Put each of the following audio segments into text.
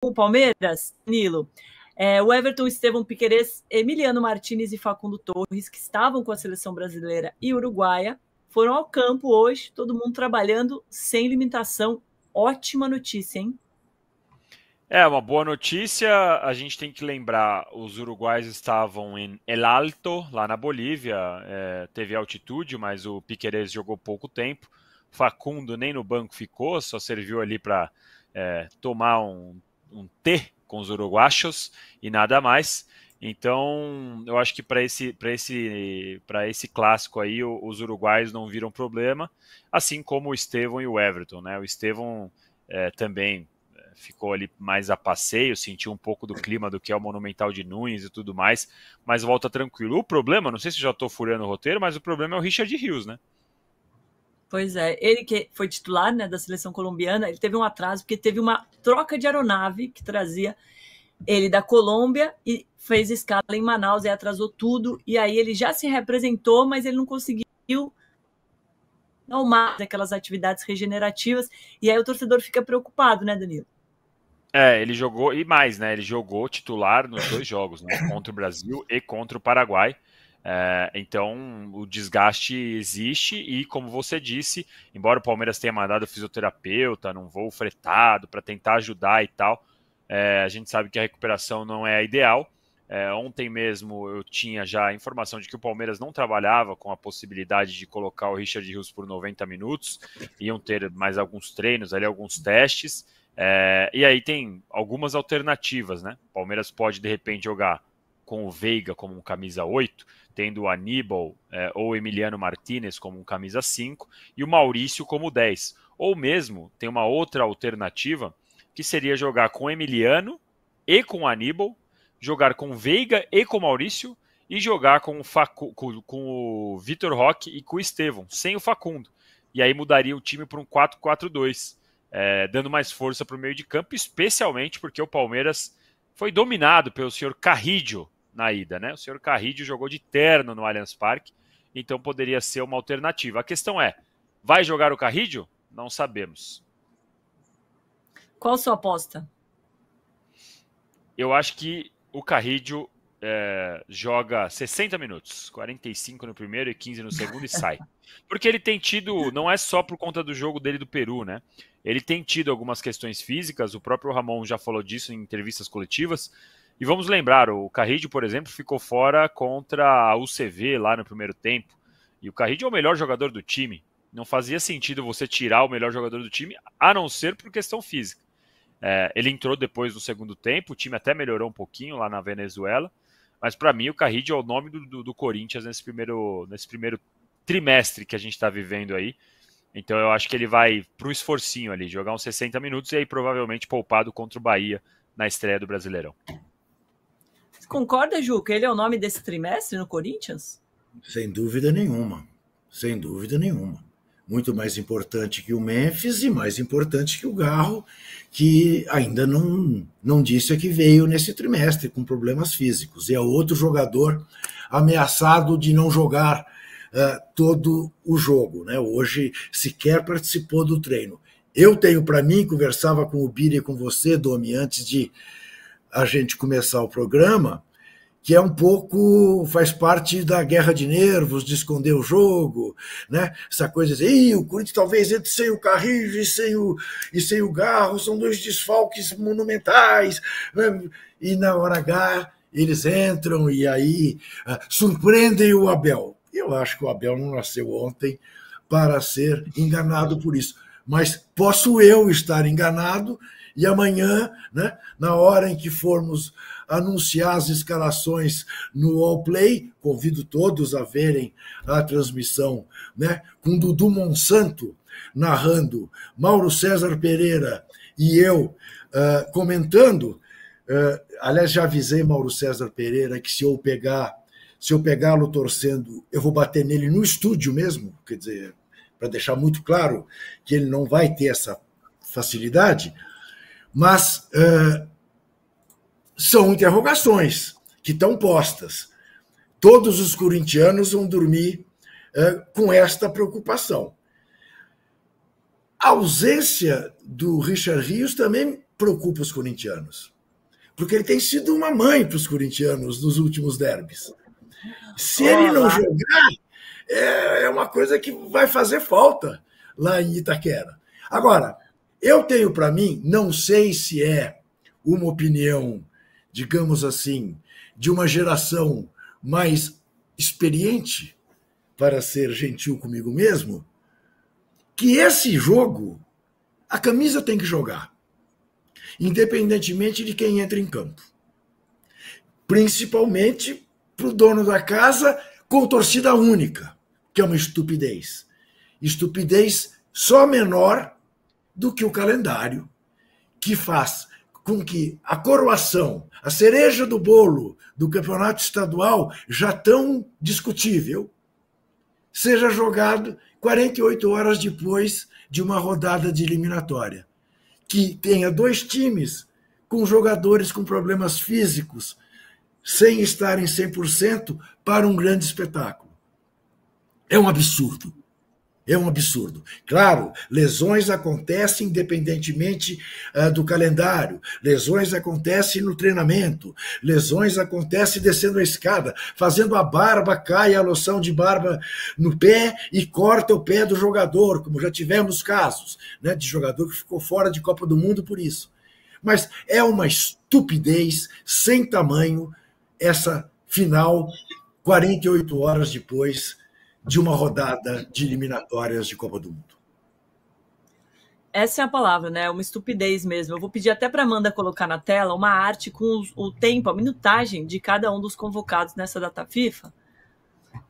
o Palmeiras, Nilo, o Everton, Estevão Piquerez, Emiliano Martinez e Facundo Torres, que estavam com a seleção brasileira e uruguaia, foram ao campo hoje, todo mundo trabalhando sem limitação. Ótima notícia, hein? É uma boa notícia. A gente tem que lembrar, os uruguaios estavam em El Alto, lá na Bolívia, teve altitude, mas o Piquerez jogou pouco tempo. Facundo nem no banco ficou, só serviu ali para tomar um té com os uruguachos e nada mais. Então, eu acho que para esse clássico aí, os uruguaios não viram problema, assim como o Estevão e o Everton, né? O Estevão também ficou ali mais a passeio, sentiu um pouco do clima do que é o Monumental de Nunes e tudo mais, mas volta tranquilo. O problema, não sei se já estou furando o roteiro, mas o problema é o Richard Rios, né? Pois é, ele que foi titular, né, da seleção colombiana, ele teve um atraso porque teve uma troca de aeronave que trazia ele da Colômbia e fez escala em Manaus e atrasou tudo, e aí ele já se representou, mas ele não conseguiu não mais aquelas atividades regenerativas, e aí o torcedor fica preocupado, né, Danilo? Ele jogou, e mais, né? Ele jogou titular nos 2 jogos, né? Contra o Brasil e contra o Paraguai. Então, o desgaste existe e, como você disse, embora o Palmeiras tenha mandado o fisioterapeuta num voo fretado para tentar ajudar e tal, a gente sabe que a recuperação não é a ideal. Ontem mesmo eu tinha já a informação de que o Palmeiras não trabalhava com a possibilidade de colocar o Richard Rios por 90 minutos, iam ter mais alguns treinos ali, alguns testes. E aí tem algumas alternativas, né? O Palmeiras pode, de repente, jogar com o Veiga como um camisa 8, tendo o Aníbal ou o Emiliano Martinez como um camisa 5 e o Maurício como 10. Ou mesmo, tem uma outra alternativa, que seria jogar com o Emiliano e com o Aníbal, jogar com o Veiga e com o Maurício e jogar com o Vitor Roque e com o Estevão, sem o Facundo. E aí mudaria o time para um 4-4-2. Dando mais força para o meio de campo, especialmente porque o Palmeiras foi dominado pelo senhor Carrillo na ida, né? O senhor Carrillo jogou de terno no Allianz Parque, então poderia ser uma alternativa. A questão é, vai jogar o Carrillo? Não sabemos. Qual a sua aposta? Eu acho que o Carrillo joga 60 minutos, 45 no primeiro e 15 no segundo e sai. Porque ele tem tido, não é só por conta do jogo dele do Peru, né? Ele tem tido algumas questões físicas, o próprio Ramon já falou disso em entrevistas coletivas. E vamos lembrar, o Carrillo, por exemplo, ficou fora contra a UCV lá no primeiro tempo. E o Carrillo é o melhor jogador do time. Não fazia sentido você tirar o melhor jogador do time, a não ser por questão física. Ele entrou depois do segundo tempo, o time até melhorou um pouquinho lá na Venezuela. Mas para mim o Carrillo é o nome do Corinthians nesse primeiro trimestre que a gente está vivendo aí. Então eu acho que ele vai para o esforcinho ali, jogar uns 60 minutos e aí provavelmente poupado contra o Bahia na estreia do Brasileirão. Você concorda, Ju, que ele é o nome desse trimestre no Corinthians? Sem dúvida nenhuma. Sem dúvida nenhuma. Muito mais importante que o Memphis e mais importante que o Garro, que ainda não disse que veio nesse trimestre com problemas físicos. E é outro jogador ameaçado de não jogar todo o jogo, né? Hoje sequer participou do treino. Eu tenho para mim, conversava com o Bira e com você, Domi, antes de a gente começar o programa, que é um pouco, faz parte da guerra de nervos, de esconder o jogo, né? Essa coisa assim, o Corinthians talvez entre sem o Carrillo e sem o Garro, são 2 desfalques monumentais, né? E na hora H eles entram e aí surpreendem o Abel. Eu acho que o Abel não nasceu ontem para ser enganado por isso, mas posso eu estar enganado e amanhã, né, na hora em que formos anunciar as escalações no Allplay, convido todos a verem a transmissão, né, com Dudu Monsanto narrando, Mauro César Pereira e eu comentando. Aliás, já avisei Mauro César Pereira que se eu pegá-lo torcendo, eu vou bater nele no estúdio mesmo, quer dizer, para deixar muito claro que ele não vai ter essa facilidade, mas são interrogações que estão postas. Todos os corintianos vão dormir com esta preocupação. A ausência do Richard Rios também preocupa os corintianos? Porque ele tem sido uma mãe para os corintianos nos últimos derbys. Se ele não jogar, é uma coisa que vai fazer falta lá em Itaquera. Agora, eu tenho para mim, não sei se é uma opinião, digamos assim, de uma geração mais experiente, para ser gentil comigo mesmo, que esse jogo, a camisa tem que jogar, independentemente de quem entra em campo. Principalmente para o dono da casa com torcida única, que é uma estupidez. Estupidez só menor do que o calendário, que faz com que a coroação, a cereja do bolo do campeonato estadual, já tão discutível, seja jogado 48 horas depois de uma rodada de eliminatória, que tenha 2 times com jogadores com problemas físicos, sem estarem 100% para um grande espetáculo. É um absurdo. É um absurdo. Claro, lesões acontecem independentemente do calendário, lesões acontecem no treinamento, lesões acontecem descendo a escada, fazendo a barba, cai a loção de barba no pé e corta o pé do jogador, como já tivemos casos, né, de jogador que ficou fora de Copa do Mundo por isso. Mas é uma estupidez sem tamanho essa final 48 horas depois de uma rodada de eliminatórias de Copa do Mundo. Essa é a palavra, né? Uma estupidez mesmo. Eu vou pedir até para a Amanda colocar na tela uma arte com o tempo, a minutagem de cada um dos convocados nessa data FIFA.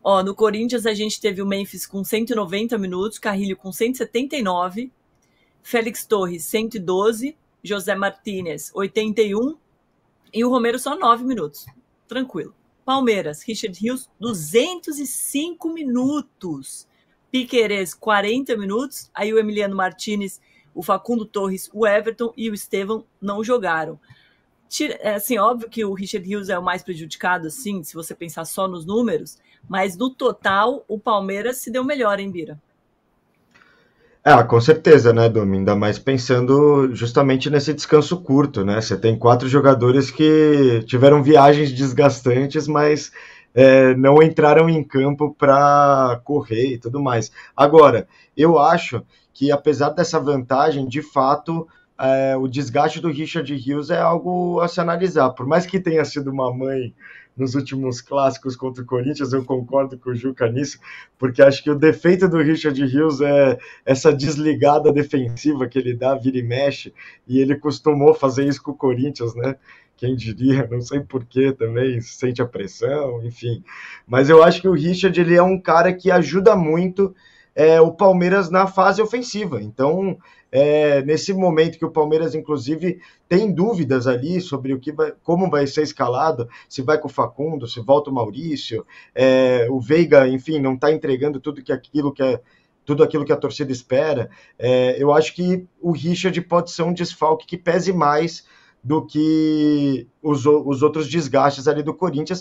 Ó, no Corinthians a gente teve o Memphis com 190 minutos, Carrilho com 179, Félix Torres 112, José Martínez 81 e o Romero só 9 minutos. Tranquilo. Palmeiras, Richard Rios, 205 minutos. Piquerez, 40 minutos. Aí o Emiliano Martínez, o Facundo Torres, o Everton e o Estevão não jogaram. Assim, óbvio que o Richard Rios é o mais prejudicado, assim, se você pensar só nos números, mas no total o Palmeiras se deu melhor, hein, Bira? Com certeza, né, Domi? Ainda mais pensando justamente nesse descanso curto, né? Você tem 4 jogadores que tiveram viagens desgastantes, mas não entraram em campo para correr e tudo mais. Agora, eu acho que apesar dessa vantagem, de fato, o desgaste do Richard Rios é algo a se analisar. Por mais que tenha sido uma mãe nos últimos clássicos contra o Corinthians, eu concordo com o Juca nisso, porque acho que o defeito do Richard Rios é essa desligada defensiva que ele dá, vira e mexe, e ele costumou fazer isso com o Corinthians, né? Quem diria, não sei porquê também, sente a pressão, enfim. Mas eu acho que o Richard, ele é um cara que ajuda muito o Palmeiras na fase ofensiva. Então, nesse momento que o Palmeiras, inclusive, tem dúvidas ali sobre como vai ser escalado, se vai com o Facundo, se volta o Maurício, o Veiga, enfim, não está entregando tudo aquilo que a torcida espera. Eu acho que o Richard pode ser um desfalque que pese mais do que os outros desgastes ali do Corinthians,